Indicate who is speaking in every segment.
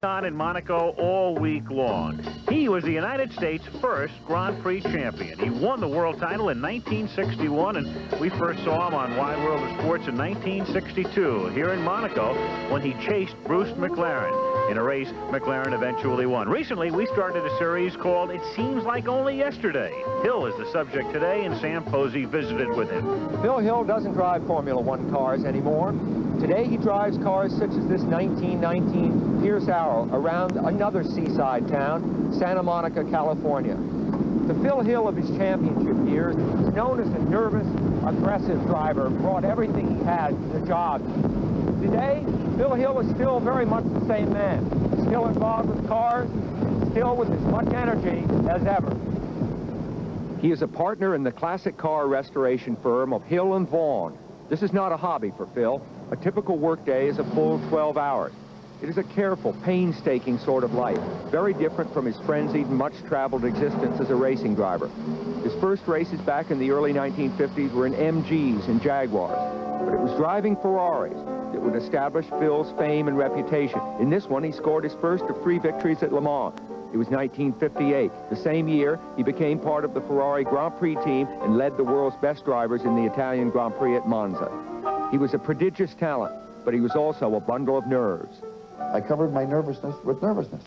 Speaker 1: On in Monaco all week long. He was the United States' first Grand Prix champion. He won the world title in 1961, and we first saw him on Wide World of Sports in 1962 here in Monaco when he chased Bruce McLaren in a race McLaren eventually won. Recently, we started a series called It Seems Like Only Yesterday. Hill is the subject today, and Sam Posey visited with him.
Speaker 2: Phil Hill doesn't drive Formula One cars anymore. Today he drives cars such as this 1919 Pierce Arrow around another seaside town, Santa Monica, California. The Phil Hill of his championship years is known as a nervous, aggressive driver, brought everything he had to the job. Today, Phil Hill is still very much the same man, still involved with cars, still with as much energy as ever. He is a partner in the classic car restoration firm of Hill and Vaughan. This is not a hobby for Phil. A typical workday is a full 12 hours. It is a careful, painstaking sort of life, very different from his frenzied, much-traveled existence as a racing driver. His first races back in the early 1950s were in MGs and Jaguars, but it was driving Ferraris that would establish Phil's fame and reputation. In this one, he scored his first of 3 victories at Le Mans. It was 1958. The same year, he became part of the Ferrari Grand Prix team and led the world's best drivers in the Italian Grand Prix at Monza. He was a prodigious talent, but he was also a bundle of nerves.
Speaker 3: I covered my nervousness with nervousness,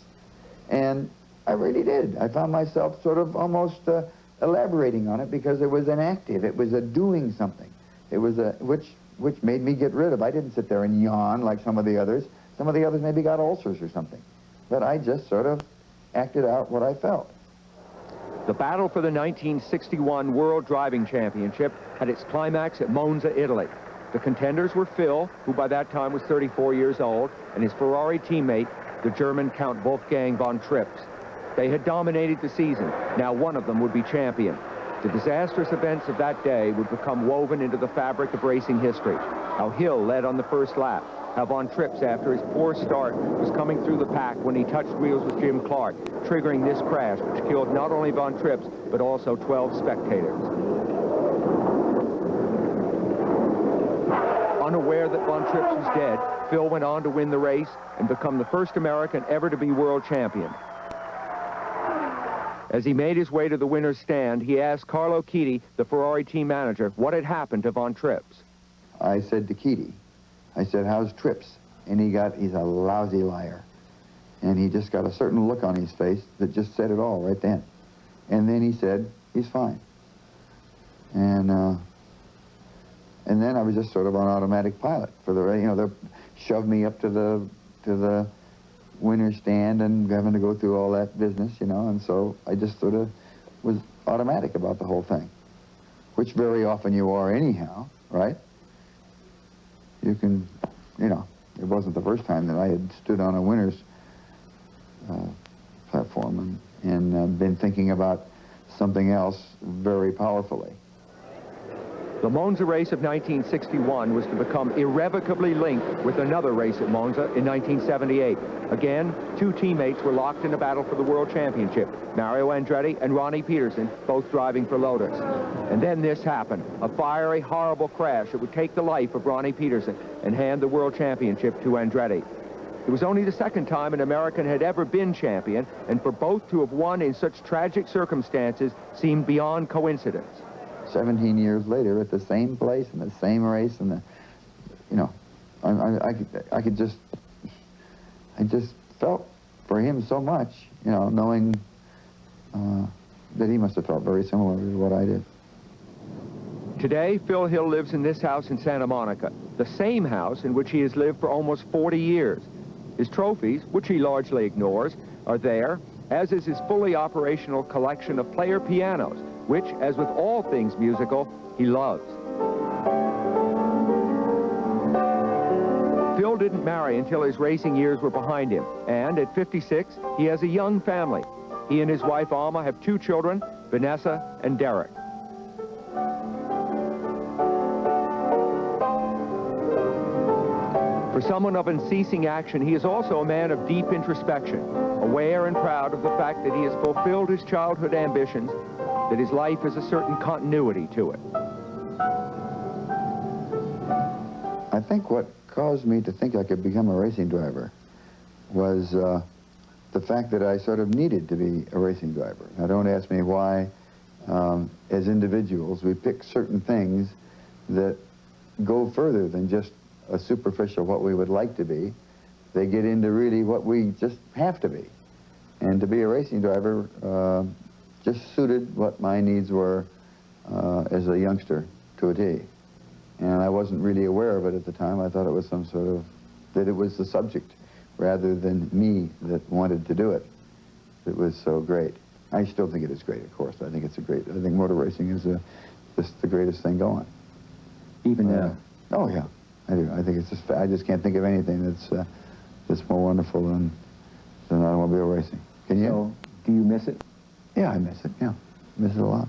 Speaker 3: and I really did. I found myself sort of almost elaborating on it because it was an active, it was a doing something. It was a, which made me get rid of. I didn't sit there and yawn like some of the others. Some of the others maybe got ulcers or something. But I just sort of acted out what I felt.
Speaker 2: The battle for the 1961 World Driving Championship had its climax at Monza, Italy. The contenders were Phil, who by that time was 34 years old, and his Ferrari teammate, the German Count Wolfgang von Trips. They had dominated the season. Now one of them would be champion. The disastrous events of that day would become woven into the fabric of racing history. How Hill led on the first lap. How Von Trips, after his poor start, was coming through the pack when he touched wheels with Jim Clark, triggering this crash, which killed not only Von Trips, but also 12 spectators. Unaware that Von Trips was dead, Phil went on to win the race and become the first American ever to be world champion. As he made his way to the winner's stand, he asked Carlo Chiti, the Ferrari team manager, what had happened to Von Trips.
Speaker 3: I said to Chiti, I said, how's Trips? And he's a lousy liar. And he just got a certain look on his face that just said it all right then. And then he said, he's fine. And then I was just sort of on automatic pilot for the, you know, they shoved me up to the winner's stand and having to go through all that business, you know, and so I just sort of was automatic about the whole thing, which very often you are anyhow, right? You can, you know, it wasn't the first time that I had stood on a winner's platform and been thinking about something else very powerfully.
Speaker 2: The Monza race of 1961 was to become irrevocably linked with another race at Monza in 1978. Again, 2 teammates were locked in a battle for the World Championship, Mario Andretti and Ronnie Peterson, both driving for Lotus. And then this happened, a fiery, horrible crash that would take the life of Ronnie Peterson and hand the World Championship to Andretti. It was only the second time an American had ever been champion, and for both to have won in such tragic circumstances seemed beyond coincidence.
Speaker 3: 17 years later at the same place in the same race, and the, you know, I just felt for him so much, you know, knowing that he must have felt very similar to what I did.
Speaker 2: Today, Phil Hill lives in this house in Santa Monica, the same house in which he has lived for almost 40 years. His trophies, which he largely ignores, are there, as is his fully operational collection of player pianos, which, as with all things musical, he loves. Phil didn't marry until his racing years were behind him, and at 56, he has a young family. He and his wife, Alma, have 2 children, Vanessa and Derek. For someone of unceasing action, he is also a man of deep introspection, aware and proud of the fact that he has fulfilled his childhood ambitions, that his life has a certain continuity to it.
Speaker 3: I think what caused me to think I could become a racing driver was the fact that I sort of needed to be a racing driver. Now, don't ask me why, as individuals, we pick certain things that go further than just a superficial what we would like to be. They get into really what we just have to be. And to be a racing driver just suited what my needs were as a youngster to a T. And I wasn't really aware of it at the time. I thought it was some sort of, that it was the subject rather than me that wanted to do it. It was so great. I still think it is great, of course. I think it's a great, I think motor racing is just the greatest thing going.
Speaker 2: Even now?
Speaker 3: Oh, yeah, I do. I think it's just, I just can't think of anything that's more wonderful than automobile racing. Can you?
Speaker 2: So, do you miss it?
Speaker 3: Yeah, I miss it, yeah. I miss it a lot.